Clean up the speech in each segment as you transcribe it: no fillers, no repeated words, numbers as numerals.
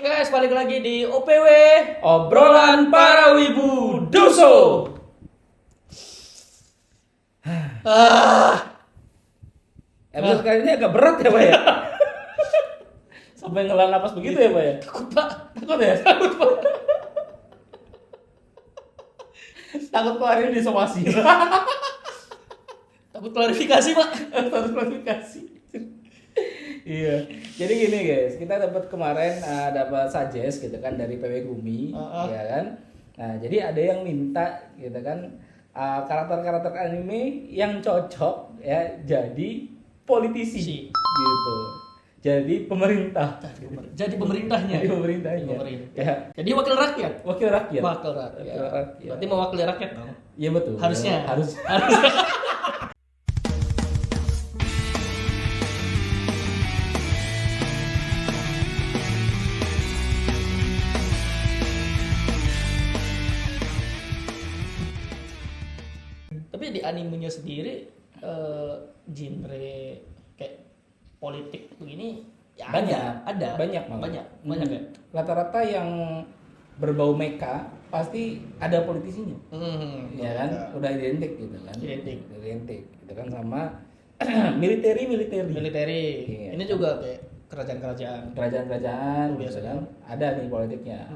Guys, balik lagi di OPW Obrolan para wibu Duso. Episode kali ini agak berat ya Pak ya. Sampai ngelan napas begitu ya Pak ya. Takut pak. Takut ya? Takut pak. Takut Pak hari ini disomasi. Takut klarifikasi pak. Takut klarifikasi. Iya. Jadi gini guys, kita dapat kemarin dapat suggest gitu kan dari PW Gumi, ya kan. Nah, jadi ada yang minta gitu kan karakter-karakter anime yang cocok ya jadi politisi gitu. Jadi pemerintah. Jadi pemerintahnya. Jadi pemerintahnya. Jadi pemerintah. Ya. Jadi wakil rakyat. Wakil rakyat. Wakil rakyat. Wakil rakyat. Berarti mewakili rakyat dong. Iya betul. Harusnya. Harus. Tapi di animenya sendiri genre kayak politik begini ya ada. Banyak ya. Rata-rata yang berbau mecha pasti ada politisinya. Ya kan? Udah identik gitu kan. Identik gitu kan sama militeri. Militeri. Ini juga kayak kerajaan Gitu kan. Ada nih politiknya.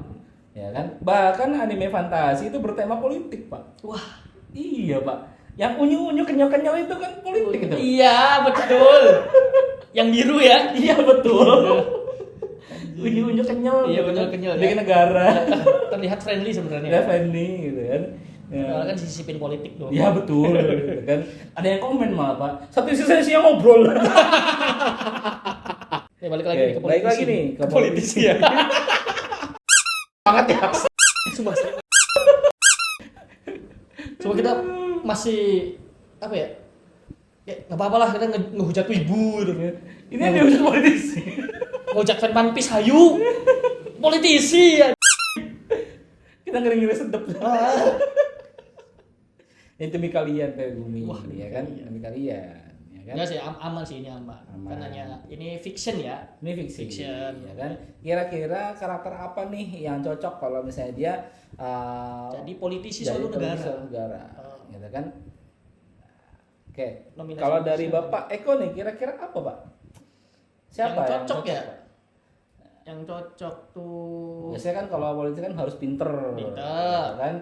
Ya kan? Bahkan anime fantasi itu bertema politik, Pak. Wah, Iya Pak, yang unyu-unyu kenyal-kenyal itu kan politik itu. iya betul. Yang biru ya? Iya betul. Unyu-unyu kenyal. Iya, gitu kan. kenyal, Bikin ya. negara. Terlihat friendly sebenarnya. Ya friendly gitu kan. Ya. Padahal kan sisipin politik dong. Iya betul. Gitu kan. Ada yang komen malah Pak. Satu sesi yang ngobrol. Ya, balik lagi nih ke politisi. Balik lagi nih ke politisi ya. Banget ya. Sumpah. Cuma kita masih apa ya? Ya nggak apa-apa lah kita ngehujat wibu gitu. Ini yang diusut politisi. Ngehujat fan One Piece hayu. Politisi ya. Kita ngeri-ngeri sedep. Ah. Ini demi kalian Pak Gumi. Wah, ya kan? Demi kalian. Ya kan? Enggak sih, aman sih ini aman. Kan hanya ini fiction ya. Ini fiksi. Fiction. Ya kan? Kira-kira karakter apa nih yang cocok kalau misalnya dia Jadi politisi jadi suatu politisi negara. suatu negara. Gitu kan? Oke. Nominasi Kalau dari bisa. Bapak Eko nih kira-kira apa, Pak? Siapa yang cocok ya? Pak? Yang cocok tuh Biasanya kan kalau politik kan harus pinter. Pinter. Ya kan?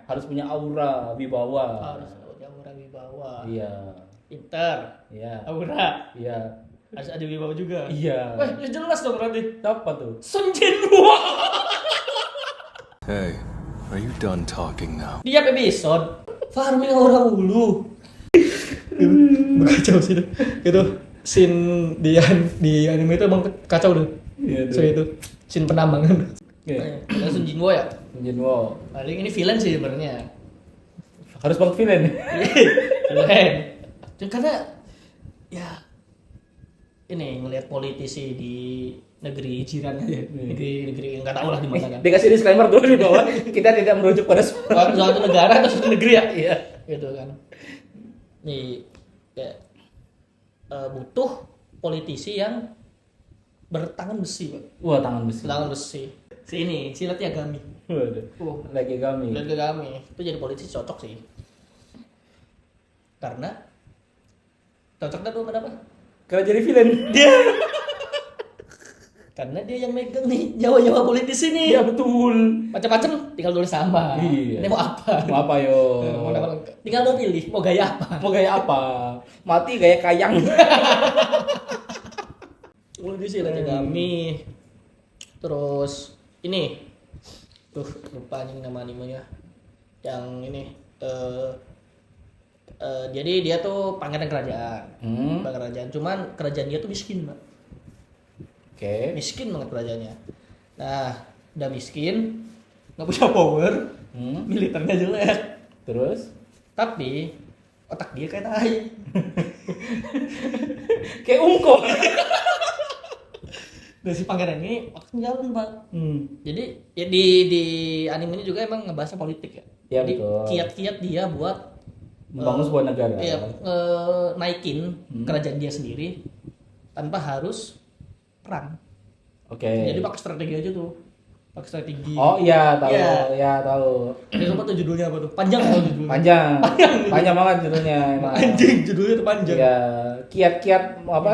Harus punya aura, wibawa. harus yang orang wibawa. Iya. Pinter. Iya. Aura. Iya. Harus ada wibawa juga. Iya. Wah, ya jelas dong berarti. Siapa tuh? Sun Jinwoo. Hey, are you done talking now? Dia episode farming orang hulu. Kacau sih itu scene di anime itu emang kacau deh. Iya So itu scene penambangan. Oke. Ada Sun Jinwoo ya. Jinwo. Paling ini villain sih sebenarnya. Harus banget villain. Villain. Karena ya ini ngelihat politisi di negeri jiran aja. Negeri nggak tahu lah di mana kan. Dikasih disclaimer dulu di bawah, kita tidak merujuk pada Suatu negara atau suatu negeri ya. Iya. Gitu kan. Nih kayak butuh politisi yang bertangan besi, Pak. Wah, tangan besi. Tangan besi. Si Lat Yagami. Waduh. Lagi kami. Lat Yagami itu jadi politisi cocok sih. Karena cocoknya tuh kenapa? Kalau jadi villain. Karena dia yang megang nih nyawa-nyawa politisi nih. Iya betul. Macam-macam tinggal tulis sama. Iya. Ini mau apa? Mau apa yo? Tinggal mau pilih mau gaya apa. Mau gaya apa? Mati gaya kayang. Politisi Lat Yagami. Terus ini tuh lupa nih nama animenya. Yang ini jadi dia tuh pangeran kerajaan. Pangeran kerajaan. Cuman kerajaan dia tuh miskin, Mbak. Oke. Miskin banget kerajaannya. Nah, udah miskin, nggak punya power, militernya jelek. Terus? Tapi otak dia kayak tai. Kayak ungkop. Dan si pangeran ini otaknya jalan, Pak. Jadi ya di anime ini juga emang ngebahasnya politik ya. Ya, Jadi betul. kiat-kiat dia buat Membangun sebuah negara. iya, naikin kerajaan dia sendiri tanpa harus perang. Oke. Jadi pakai strategi aja tuh. Pakai strategi. Oh iya tahu, Iya. ya tahu. Ini apa tuh judulnya apa tuh? Panjang kalau judulnya. Panjang. Panjang banget judulnya emang. Anjing, judulnya tuh panjang. Ya, kiat-kiat apa?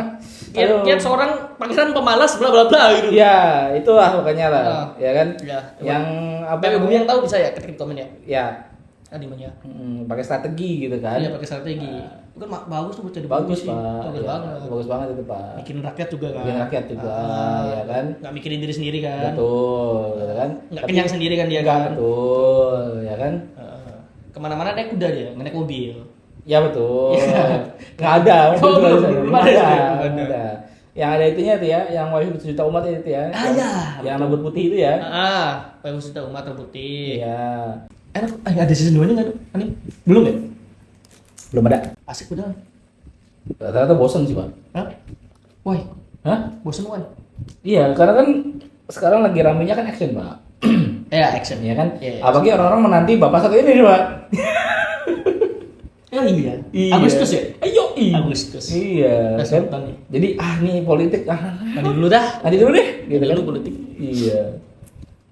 Aduh. Kiat seorang pangeran pemalas bla bla bla gitu. Ya, itulah pokoknya lah, ya kan? Ya. Yang apa? PW Bumi yang tahu bisa ya ketik di komen ya. Ya, Animenya. pakai strategi gitu kan? Iya pakai strategi. Itu kan bagus tuh buat jadi Bagus, politisi. Pak. Bagus Ya, banget. bagus banget itu, Pak. Bikin rakyat juga kan. Bikin rakyat juga, ya kan? Nggak mikirin diri sendiri kan. Betul, gitu kan? Nggak kenyang sendiri kan dia Enggak, kan. betul, ya kan? Kemana-mana naik kuda dia, nggak naik mobil. Ya betul. Iya. Nggak ada. Oh, betul, belum nggak ada, ada, belum nggak ada. ada. Yang ada itunya tuh ya, yang wahyu sejuta umat itu ya. Ah, ya, Yang rambut putih itu ya. Pak Musita Umat Putih. Iya. Enak, ada season 2-nya nggak tuh? Anime? Belum ya? Belum ada. Asik udah. Rata-rata bosan sih, Pak. Hah? Why? Hah? Bosen why? Iya, karena kan sekarang lagi ramenya kan action, Pak. Ya, action. Iya kan? Iya. Apalagi orang-orang menanti bapak satu ini, Pak. Oh iya. Iya. Agustus ya? Ayo, Agustus. Iya, Udah kan? nonton nih. Jadi nih politik Nanti dulu dah. nanti dulu deh, gitu Nanti kan? dulu politik. Iya.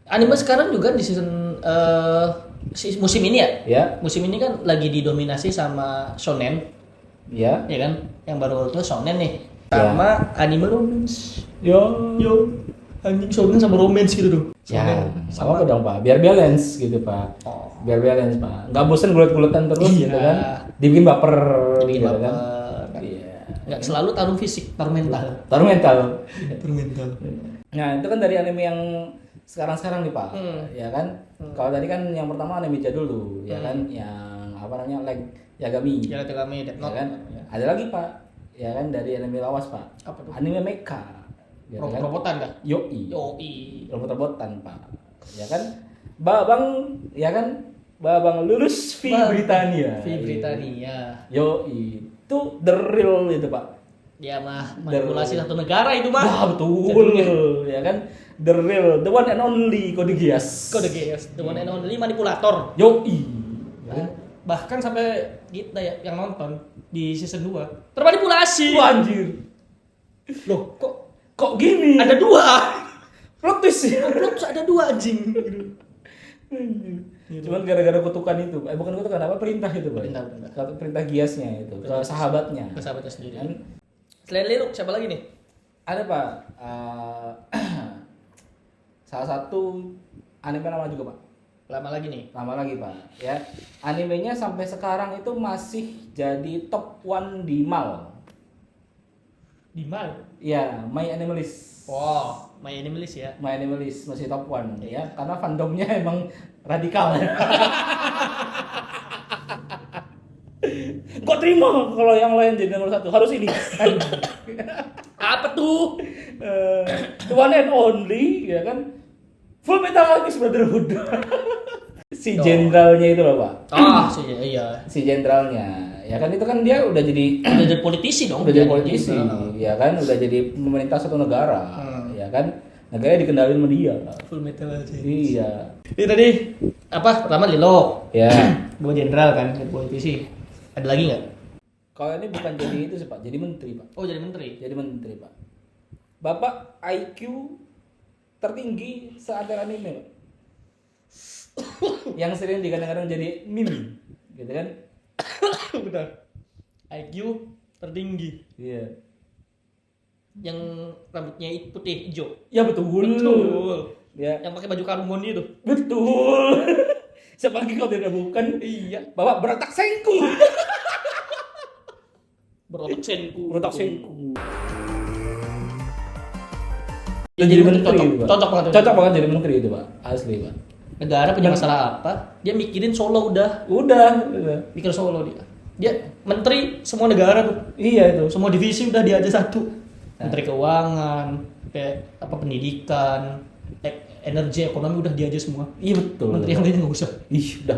Anime sekarang juga di season musim ini ya? Ya, Musim ini kan lagi didominasi sama shonen, ya. ya kan? Yang baru itu shonen nih. Ya. Sama anime romance. Yo. Anjing shonen sama romance gitu dong. Ya, Shonen sama apa dong, Pak? Biar balance gitu, Pak. Oh. Biar balance, Pak. Nggak bosen gulet-guletan terus Iya. gitu kan? Dibikin baper Bikin gitu baper, kan? kan? Iya. Nggak selalu tarung fisik, tarung mental. Taruh mental. Tarung mental. Nah, itu kan dari anime yang sekarang-sekarang nih, Pak. Ya kan? Kalau tadi kan yang pertama anime jadul dulu, ya kan? Yang apa namanya? Like Yagami. Ya itu kami Death Ya Note. kan? Ya. Ada lagi, Pak. Ya kan dari anime lawas, Pak. Apa tuh? Anime mecha. Ya kan? Robotan dah. Yoi. Yoi. Robot-robotan, Pak. Ya kan? Babang, ya kan? Babang lulus V Britania. V Britania. Yoi. Itu the real itu, Pak. Dia mah manipulasi satu negara itu mah. Wah, betul. Jadinya. Ya kan? The real, the one and only Kode Geass. Kode Geass, the one and only manipulator. Yoi. Ya kan? Bahkan sampai kita ya yang nonton di season 2 termanipulasi. Wah, anjir. Loh, kok gini? ada 2? Plot twist ya. Plot ada 2 anjing. Cuman gara-gara kutukan itu, bukan kutukan apa perintah itu, Pak. Perintah Giasnya itu ke sahabatnya. Ke sahabatnya sendiri. Kan? Selain Liluk, siapa lagi nih? Ada, Pak. Salah satu anime lama juga, Pak. Lama lagi nih. Lama lagi, Pak. Ya. Animenya sampai sekarang itu masih jadi top 1 di MAL. Di mana? Ya, My Animalist. Wow, My Animalist ya. My Animalist masih top 1 ya, karena fandomnya emang radikal. Kok terima kalau yang lain jadi nomor 1 harus ini. Apa tuh? The one and only ya kan. Full Metal Alchemist Brotherhood. Si jenderalnya itu loh, Pak. Iya. Si jenderalnya. Ya kan itu kan dia udah jadi Politisi dong. udah jadi politisi, ya kan, udah jadi pemerintah suatu negara, ya kan, negaranya dikendalin sama dia. Full Metal Alchemist. Iya. Ini tadi apa? Pertama Lilo. Ya. Dua jenderal kan, jadi politisi. Ada lagi nggak? Kalau ini bukan jadi itu sih, Pak, jadi menteri, Pak. Oh, jadi menteri. Jadi menteri, Pak. Bapak IQ tertinggi seantero anime, Pak. Yang sering digadang-gadang jadi meme, gitu kan? Benar. IQ tertinggi. Iya. Yang rambutnya putih hijau. Ya betul. Ya. Yang pakai baju karungon itu. Betul. Siapa lagi kalau tidak bukan? Iya. Bapak berotak sengku. Berotak senku. Berotak sengku. Ya, jadi menteri, Pak. Cocok banget. Cocok banget jadi menteri itu, Pak. Asli, Pak. Negara punya masalah apa? Dia mikirin Solo udah. Udah. Mikir Solo dia. Dia menteri semua negara tuh. Iya itu. Semua divisi udah dia aja satu. Menteri Keuangan, kayak apa pendidikan, energi, ekonomi udah dia aja semua. Iya betul. Menteri yang lainnya nggak usah. Ih, udah.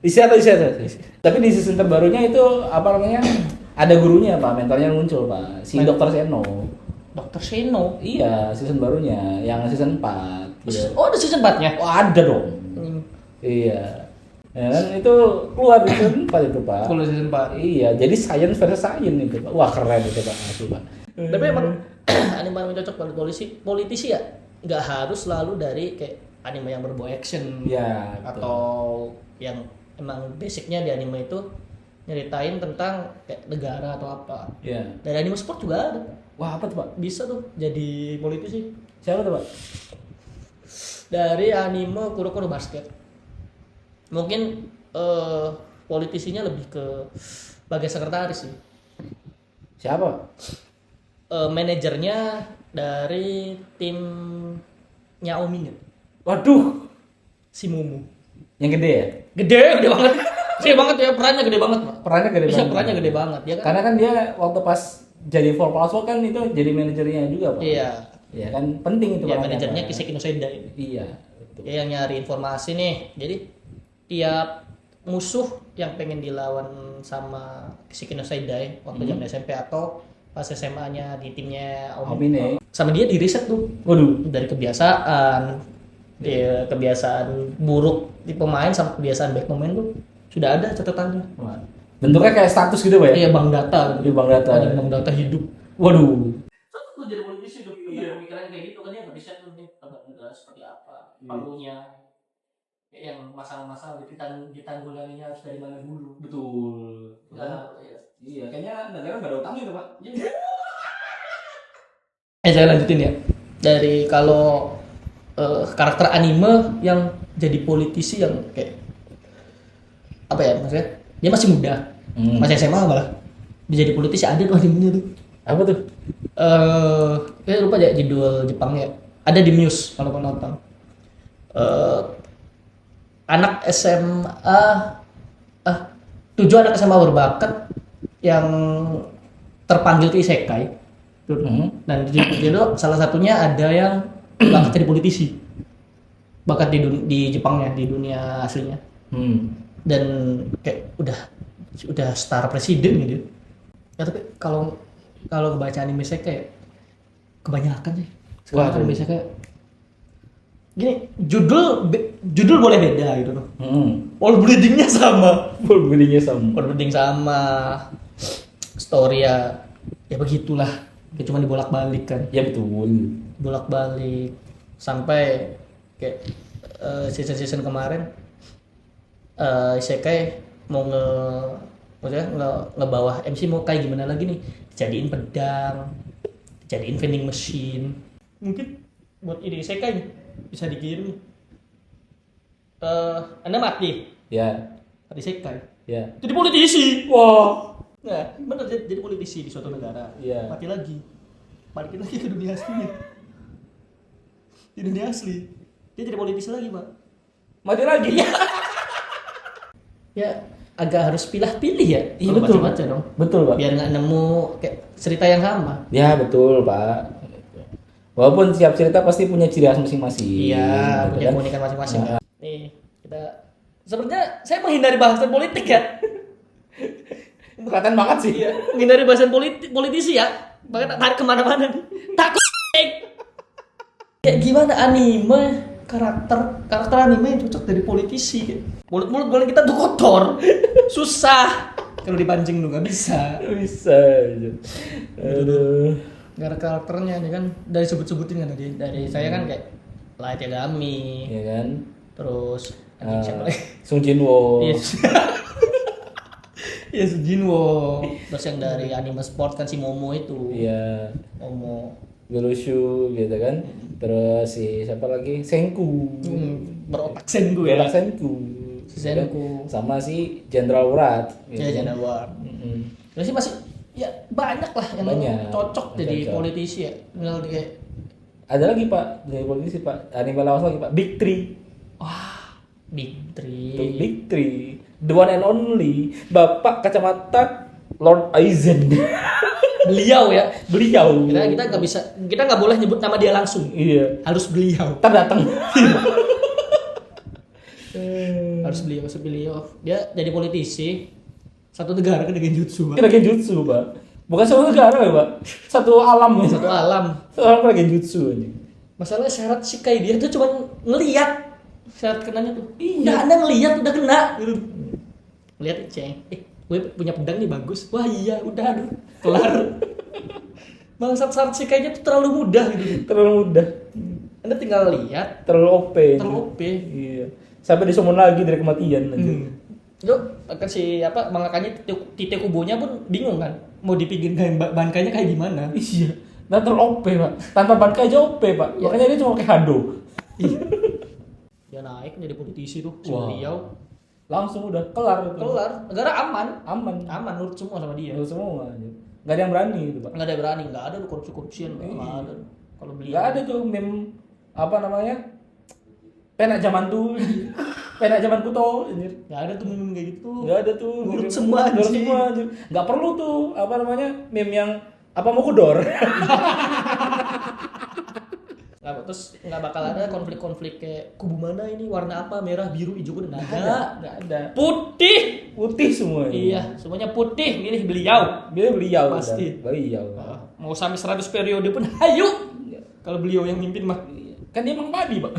Istirahat. Tapi di season terbarunya itu apa namanya? Ada gurunya, Pak. Mentornya muncul, Pak. Si Dr. Seno. Dr. Seno. Iya, season barunya, yang season 4. Iya. Oh, ada season 4-nya? Oh, ada dong. Iya. Ya kan itu keluar di season 4 itu, Pak. Kalau season 4. Iya, jadi science versus science itu, Pak. Wah, keren itu, Pak. Asli, Pak. Tapi emang anime yang cocok buat politisi ya nggak harus selalu dari kayak anime yang berbau action Ya, betul. atau yang emang basicnya di anime itu nyeritain tentang kayak negara atau apa. Ya. Dari anime sport juga ada. Wah, apa tuh, Pak? Bisa tuh jadi politisi. Siapa tuh, Pak? Dari anime Kuroko no Basket. Mungkin politisinya lebih ke bagai sekretaris sih. Siapa? Manajernya dari tim Xiaomi ya. Waduh, Si Mumu. yang gede ya? Gede banget. Gede banget ya, perannya gede banget, Pak. Perannya gede Bisa banget. perannya gede banget ya kan? Karena kan dia waktu pas jadi Four Plus One kan itu jadi manajernya juga, Pak. Iya. Iya kan penting itu Ya perannya, manajernya Pak. Kiseki no Sendai. Iya, betul. Dia yang nyari informasi nih. Jadi tiap musuh yang pengen dilawan sama Kiseki no Sendai waktu zaman SMP atau pas SMA-nya di timnya Omine. sama dia di riset tuh Waduh. dari kebiasaan dia kebiasaan buruk di pemain sama kebiasaan baik pemain tuh sudah ada catatannya. Wah. Bentuknya kayak status gitu, Pak ya? Iya bank data. Iya, bank data. Ada bank data hidup. Waduh. Tuh jadi politisi hidup pemikiran kayak gitu kan dia nggak bisa tuh nih negara seperti apa palunya yang masalah-masalah ditanggulanginya harus dari mana dulu. Betul. Nah, iya. Iya, kayaknya negara nggak ada utang itu, Pak. Saya lanjutin ya. Dari kalau karakter anime yang jadi politisi yang kayak apa ya maksudnya? Dia masih muda, masih SMA malah. Dia jadi politisi ada tuh animenya tuh. Apa tuh? Saya lupa aja judul Jepangnya. Ada di Muse kalau mau nonton. Anak SMA 7 anak SMA berbakat yang terpanggil ke isekai. Dan di itu salah satunya ada yang bakat jadi politisi. Bakat di Jepangnya, di dunia aslinya. Dan kayak udah star presiden gitu. Ya tapi kalau kebaca anime isekai kebanyakan sih. Sekarang anime isekai gini, judul boleh beda gitu loh. World buildingnya sama. World building sama. Story ya begitulah. Kayak cuma dibolak-balik kan. Ya betul. Bolak-balik sampai kayak season kemarin isekai mau ngebawah MC mau kayak gimana lagi nih? Jadiin pedang, jadiin vending machine. Mungkin buat ide isekai nih bisa dikirim. Anda mati. Ya. Tadi isekai. Ya. Jadi politisi. Wah. Nah, bener jadi politisi di suatu negara. Iya. Mati lagi. Balikin lagi ke dunia aslinya. Di dunia asli. Dia jadi politisi lagi, Pak. Mati lagi. Ya, agak harus pilih-pilih ya. Iya, Kalau betul. baca-baca dong. Betul, Pak. Biar nggak nemu kayak cerita yang sama. Ya betul, Pak. Walaupun setiap cerita pasti punya ciri khas masing-masing. Iya, gitu punya kan. keunikan masing-masing. Nih, kita sebenarnya saya menghindari bahasan politik ya. Kelihatan banget sih. Iya, menghindari bahasan politisi ya. Bahkan tarik kemana-mana nih. Takut. Ya gimana anime karakter anime yang cocok dari politisi. Mulut-mulut goleng kita tuh kotor. Susah. Kalau dipancing tuh nggak bisa. Bisa aja. Aduh. Gara karakternya nih kan dari sebut-sebutin kan tadi. Dari saya kan kayak Light Yagami. Ya kan. Terus siapa lagi? Sung Jinwo. Yes. Ya Sujinwo. Terus yang dari anime sport kan si Momo itu. Iya. Momo. Gelushu gitu kan. Terus si siapa lagi? Senku. Berotak Senku ya. Berotak Senku. Senku. Sama si Jenderal Urat. Ya Jenderal War. Terus sih masih ya banyak lah yang Banyak. cocok jadi Cocok. politisi ya. Tinggal kayak Ada lagi, Pak, dari politisi, Pak. Anime lawas lagi, Pak. Big Three. wah, Big Three. Tuh, Big Three. The one and only Bapak kacamata Lord Aizen. Beliau ya. Beliau. Kita nggak bisa, kita nggak boleh nyebut nama dia langsung. Iya. Harus beliau. Ntar datang. Harus beliau. Dia jadi politisi satu negara kan dengan jutsu, Pak. Kira genjutsu, Pak. Bukan satu negara ya, Pak. Satu alam. Satu alam. Satu alam kena genjutsu aja. Masalah syarat shikai dia tuh cuma ngelihat syarat kenanya tuh. Iya. Udah Anda ngelihat udah kena gitu. Lihat ceng. Gue punya pedang nih bagus. Wah iya, udah aduh. Kelar. Bangsat Sarsi kayaknya tuh terlalu mudah gitu. Terlalu mudah. Anda tinggal lihat, Terlalu OP. terlalu OP. Iya. Sampai disummon lagi dari kematian anjir. Itu kan si apa mangakanya Tite Kubonya pun bingung kan mau dibikin Bankainya kayak gimana. Iya. Nah terlalu OP pak. Tanpa Bankai aja OP pak. Iya. Makanya dia cuma pakai Hado. Dia naik jadi politisi tuh si Wah. beliau. Langsung udah kelar. Itu. Kelar, negara aman. Aman. Aman nurut semua sama dia. Lu semua anjir. Nggak ada yang berani gitu pak. Nggak ada yang berani, nggak ada korupsi-korupsian, nggak ada. Kalau beliau Nggak ada tuh meme apa namanya penak zaman tuh. Penak zaman kuto anjir. nggak ada tuh meme kayak gitu. Nggak ada tuh. Nurut meme- semua, Nurut anjing. semua anjir. Nggak perlu tuh apa namanya meme yang apa mau kudor. Nggak, terus nggak bakal ada konflik-konflik kayak kubu mana ini warna apa merah biru hijau kuning nggak ada. Nggak ada. Putih. Putih semua. Iya, semuanya putih. Milih beliau. Beliau Pasti. udah. Beliau. Mau sampai 100 periode pun hayu. Kalau beliau yang mimpin mah. Kan dia emang padi, Pak.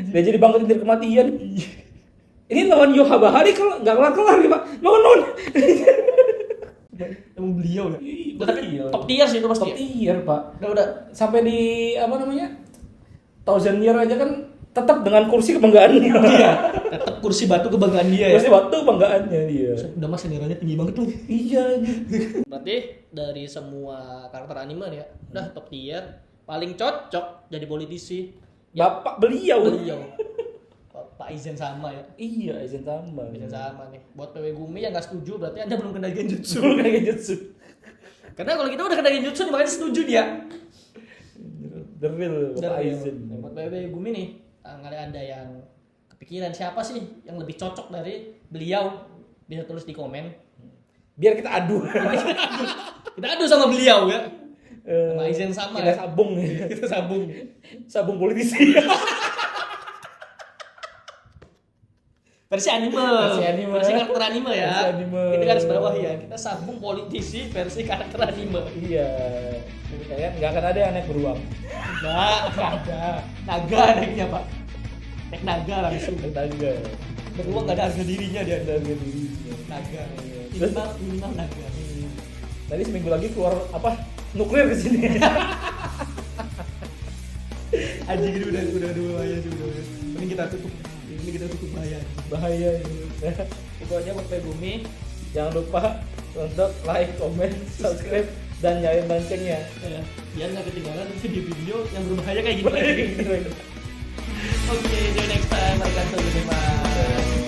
Dia jadi bangkitin dari kematian. Ini lawan Yoha Bahari kalau nggak kelar-kelar nih, Pak. Non. Emang beliau ya. Iya, Tapi beliau. top tier sih itu pasti. Top tier, Pak. Udah. Sampai di apa namanya? Thousand Year aja kan tetap dengan kursi kebanggaannya. Iya. Tetap kursi batu kebanggaan dia ya. Kursi batu kebanggaannya dia. Udah mas sendiranya tinggi banget tuh. Iya. Berarti dari semua karakter anime nih ya, udah top tier, paling cocok jadi politisi. Bapak beliau. Beliau. Pak Aizen sama ya. Iya, Aizen sama. Aizen sama nih. Buat PW Gumi yang nggak setuju berarti Anda belum kena genjutsu. Suruh kayak Genjutsu. Karena kalau kita udah kena genjutsu nih makanya setuju dia. The real Bapak Aizen. Buat PW Gumi nih, ada yang kepikiran siapa sih yang lebih cocok dari beliau? Bisa tulis di komen. Biar kita adu. Kita adu sama beliau ya. Sama Aizen sama Kita ya. sabung. Kita sambung. Sabung politisi. Versi anime. Versi karakter anime ya. Versi anime. Kita garis bawah ya. Kita sambung politisi versi karakter anime. Iya. Kayaknya nggak akan ada yang naik beruang. Enggak ada. Naga naiknya, Pak. Naik naga langsung. Naga. Berdua enggak ada harga dirinya dia. Ada harga dirinya. Naga. Terus? Minimal naga. Tadi seminggu lagi keluar apa? Nuklir ke sini. Anjing ini udah bahaya sih udah. Mending kita tutup. Ini kita tutup bahaya. Bahaya ini. Pokoknya buat Bumi Jangan lupa untuk like, comment, subscribe, dan nyalain loncengnya. ya, biar nggak ketinggalan video-video yang berbahaya kayak gini. Oke, see you next time. Bye guys.